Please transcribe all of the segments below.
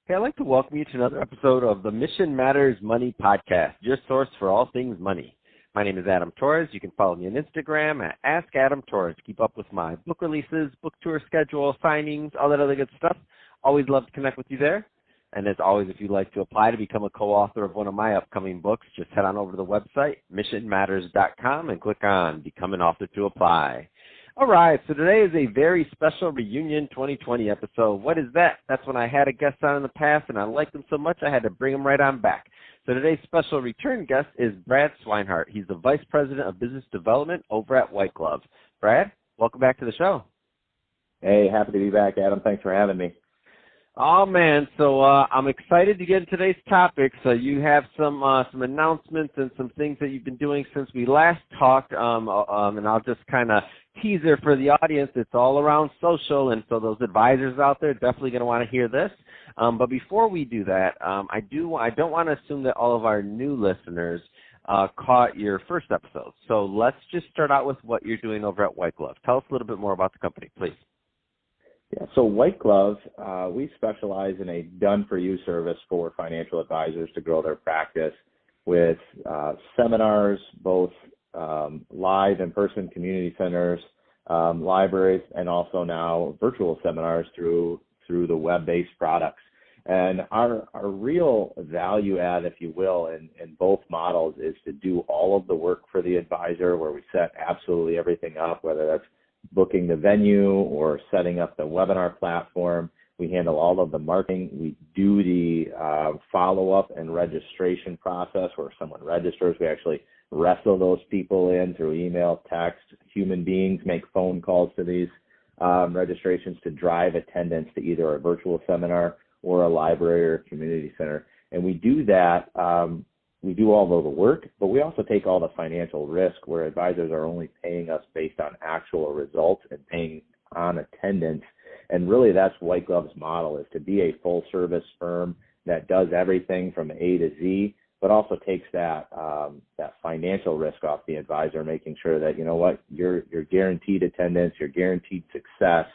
Hey, I'd like to welcome you to another episode of the Mission Matters Money podcast, your source for all things money. My name is Adam Torres. You can follow me on Instagram at AskAdamTorres. Keep up with my book releases, book tour schedule, signings, all that other good stuff. Always love to connect with you there. And as always, if you'd like to apply to become a co-author of one of my upcoming books, just head on over to the website, missionmatters.com, and click on Become an Author to apply. All right, so today is a very special Reunion 2020 episode. What is that? That's when I had a guest on in the past, and I liked them so much I had to bring them right on back. So today's special return guest is Brad Swineheart. He's the Vice President of Business Development over at White Glove. Brad, welcome back to the show. Hey, happy to be back, Adam. Thanks for having me. Oh, man, so I'm excited to get into today's topic. So you have some announcements and some things that you've been doing since we last talked, and I'll just kind of teaser for the audience. It's all around social, and so those advisors out there are definitely going to want to hear this. But before we do that, I don't want to assume that all of our new listeners caught your first episode. So let's just start out with what you're doing over at White Glove. Tell us a little bit more about the company, please. Yeah, so White Glove, we specialize in a done-for-you service for financial advisors to grow their practice with seminars, both live in-person community centers, libraries, and also now virtual seminars through the web-based products. And our real value add, if you will, in both models is to do all of the work for the advisor, where we set absolutely everything up, whether that's booking the venue or setting up the webinar platform. We handle all of the marketing. We do the follow-up and registration process where someone registers. We actually wrestle those people in through email, text. Human beings make phone calls to these registrations to drive attendance to either a virtual seminar or a library or community center. And we do that. We do all of the work, but we also take all the financial risk where advisors are only paying us based on actual results and paying on attendance. And really that's White Glove's model, is to be a full service firm that does everything from A to Z, but also takes that financial risk off the advisor, making sure that, you know what, you're guaranteed attendance, you're guaranteed success.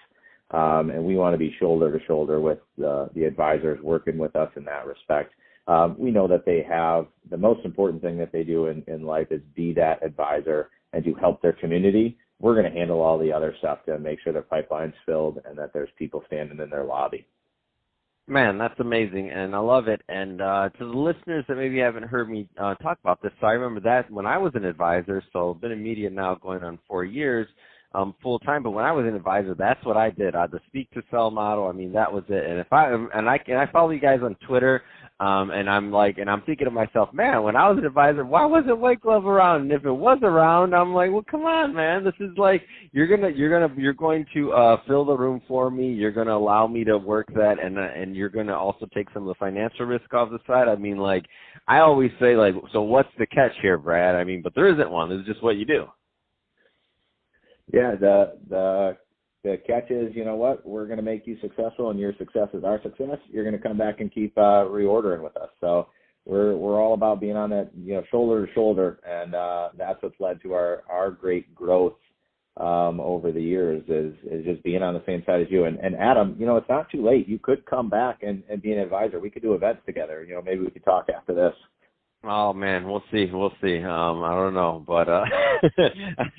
And we want to be shoulder to shoulder with the advisors working with us in that respect. We know that they have the most important thing that they do in life is be that advisor and to help their community. We're going to handle all the other stuff to make sure their pipeline's filled and that there's people standing in their lobby. Man, that's amazing, and I love it. And to the listeners that maybe haven't heard me talk about this, so I remember that when I was an advisor, so I've been in media now going on 4 years, full time. But when I was an advisor, that's what I did. The speak to sell model. I mean, that was it. And I follow you guys on Twitter, and I'm thinking to myself, man, when I was an advisor, why wasn't White Glove around? And if it was around, I'm like, well, come on, man. This is like you're going to fill the room for me. You're going to allow me to work that, and you're going to also take some of the financial risk off the side. I mean, like I always say, like, so what's the catch here, Brad? I mean, but there isn't one. It's just what you do. Yeah, the catch is, you know what, we're going to make you successful, and your success is our success. You're going to come back and keep reordering with us. So we're all about being on that, shoulder to shoulder, and that's what's led to our great growth over the years is just being on the same side as you. And Adam, it's not too late. You could come back and be an advisor. We could do events together. Maybe we could talk after this. Oh, man, we'll see. I don't know, but I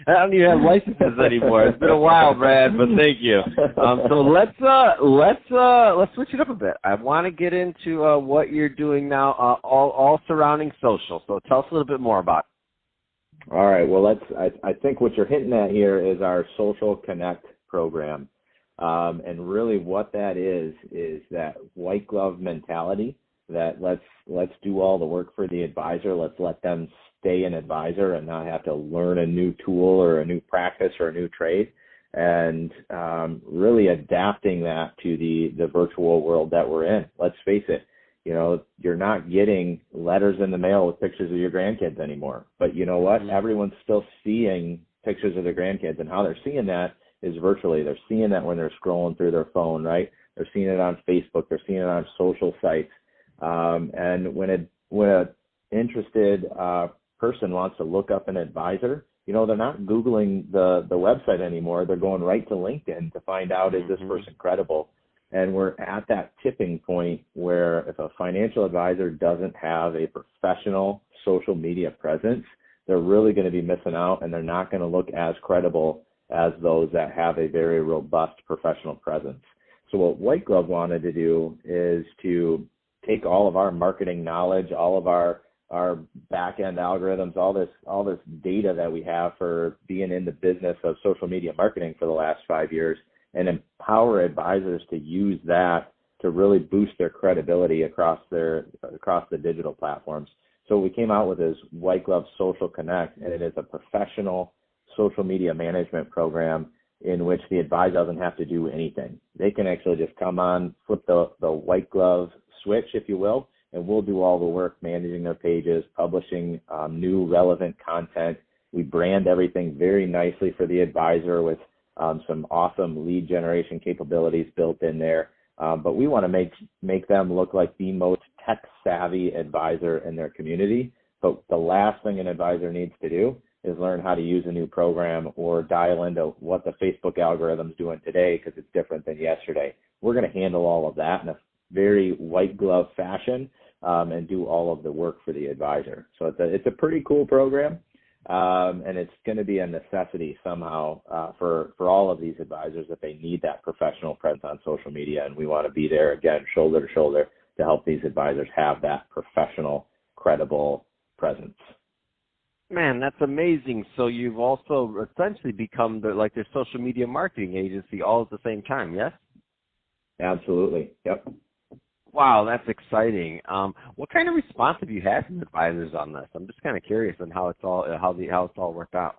don't even have licenses anymore. It's been a while, Brad, but thank you. So let's switch it up a bit. I want to get into what you're doing now, all surrounding social. So tell us a little bit more about it. All right. Well, I think what you're hinting at here is our Social Connect program, and really what that is that White Glove mentality. That let's do all the work for the advisor. Let's let them stay an advisor and not have to learn a new tool or a new practice or a new trade, and really adapting that to the virtual world that we're in. Let's face it, you're not getting letters in the mail with pictures of your grandkids anymore. But you know what? Mm-hmm. Everyone's still seeing pictures of their grandkids, and how they're seeing that is virtually. They're seeing that when they're scrolling through their phone, right? They're seeing it on Facebook. They're seeing it on social sites. And when an interested person wants to look up an advisor, they're not Googling the website anymore. They're going right to LinkedIn to find out, is this person credible? And we're at that tipping point where if a financial advisor doesn't have a professional social media presence, they're really going to be missing out, and they're not going to look as credible as those that have a very robust professional presence. So what White Glove wanted to do is to take all of our marketing knowledge, all of our back-end algorithms, all this data that we have for being in the business of social media marketing for the last 5 years, and empower advisors to use that to really boost their credibility across the digital platforms. So what we came out with is White Glove Social Connect, and it is a professional social media management program in which the advisor doesn't have to do anything. They can actually just come on, flip the White Glove switch, if you will, and we'll do all the work managing their pages, publishing new relevant content. We brand everything very nicely for the advisor with some awesome lead generation capabilities built in there. But we want to make them look like the most tech-savvy advisor in their community. But the last thing an advisor needs to do is learn how to use a new program or dial into what the Facebook algorithm's doing today because it's different than yesterday. We're going to handle all of that in a very white glove fashion and do all of the work for the advisor. So it's a pretty cool program, and it's going to be a necessity somehow for all of these advisors that they need that professional presence on social media, and we want to be there, again, shoulder to shoulder to help these advisors have that professional, credible presence. Man, that's amazing. So you've also essentially become their social media marketing agency all at the same time, yes? Absolutely. Yep. Wow, that's exciting. What kind of response have you had from advisors on this? I'm just kind of curious on how it's all worked out.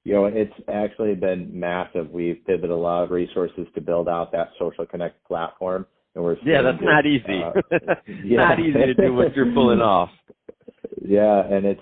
It's actually been massive. We've pivoted a lot of resources to build out that Social Connect platform, and we're that's not easy. Not easy to do what you're pulling off. Yeah, and it's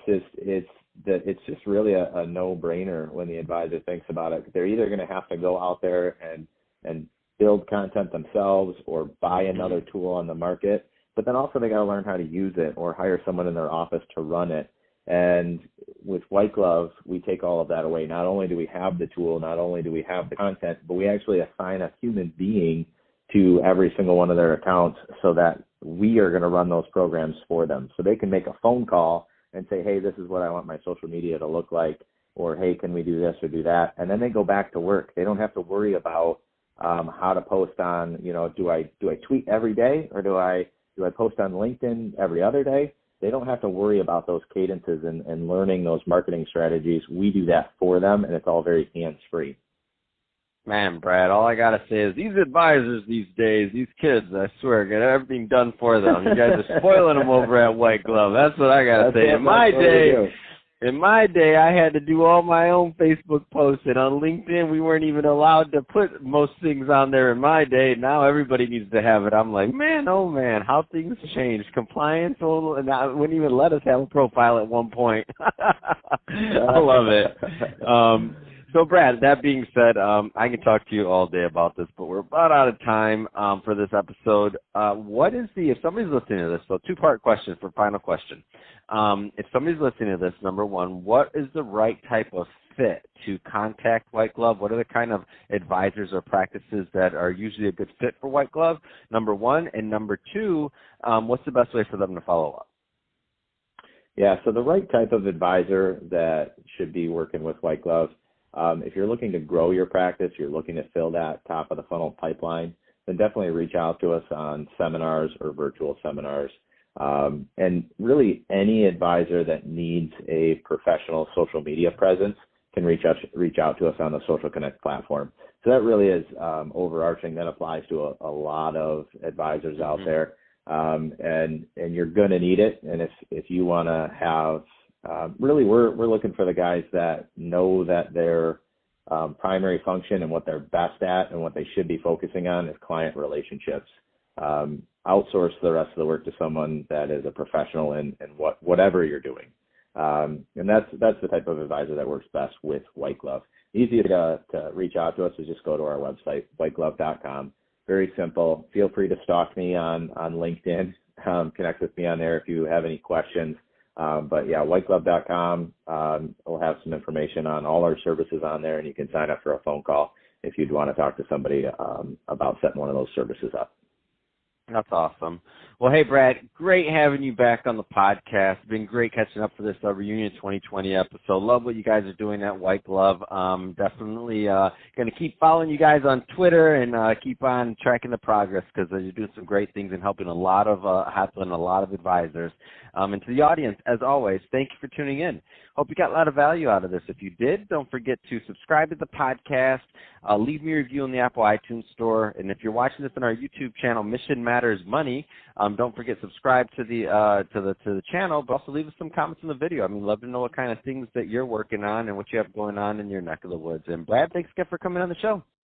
just really a no-brainer when the advisor thinks about it. They're either going to have to go out there and build content themselves or buy another tool on the market, but then also they got to learn how to use it or hire someone in their office to run it. And with White Glove, we take all of that away. Not only do we have the tool, not only do we have the content, but we actually assign a human being to every single one of their accounts so that we are going to run those programs for them. So they can make a phone call and say, hey, this is what I want my social media to look like, or hey, can we do this or do that? And then they go back to work. They don't have to worry about how to post on, do I tweet every day or do I post on LinkedIn every other day? They don't have to worry about those cadences and learning those marketing strategies. We do that for them, and it's all very hands-free. Man, Brad, all I got to say is these advisors these days, these kids, I swear, get everything done for them. You guys are spoiling them over at White Glove. That's what I got to say. In my day, I had to do all my own Facebook posts, and on LinkedIn, we weren't even allowed to put most things on there in my day. Now everybody needs to have it. I'm like, man, oh man, how things changed. Compliance wouldn't even let us have a profile at one point. I love it. So, Brad, that being said, I can talk to you all day about this, but we're about out of time for this episode. If somebody's listening to this, so two-part question for final question. If somebody's listening to this, number one, what is the right type of fit to contact White Glove? What are the kind of advisors or practices that are usually a good fit for White Glove, number one? And number two, what's the best way for them to follow up? Yeah, so the right type of advisor that should be working with White Glove, if you're looking to grow your practice, you're looking to fill that top of the funnel pipeline, then definitely reach out to us on seminars or virtual seminars. And really any advisor that needs a professional social media presence can reach out to us on the Social Connect platform. So that really is overarching. That applies to a lot of advisors out there. And you're going to need it. And if you want to have really, we're looking for the guys that know that their primary function and what they're best at and what they should be focusing on is client relationships. Outsource the rest of the work to someone that is a professional in whatever you're doing. And that's the type of advisor that works best with White Glove. Easy to reach out to us is just go to our website, whiteglove.com. Very simple. Feel free to stalk me on LinkedIn. Connect with me on there if you have any questions. But yeah, whiteglove.com, we'll have some information on all our services on there, and you can sign up for a phone call. if you'd want to talk to somebody about setting one of those services up. That's awesome. Well, hey, Brad, great having you back on the podcast. It's been great catching up for this Reunion 2020 episode. Love what you guys are doing at White Glove. Definitely going to keep following you guys on Twitter and keep on tracking the progress because you're doing some great things and helping a lot of advisors. And to the audience, as always, thank you for tuning in. Hope you got a lot of value out of this. If you did, don't forget to subscribe to the podcast, leave me a review in the Apple iTunes Store, and if you're watching this on our YouTube channel, Mission Matters Money, don't forget subscribe to the channel, but also leave us some comments in the video. I mean, love to know what kind of things that you're working on and what you have going on in your neck of the woods. And Brad, thanks again for coming on the show.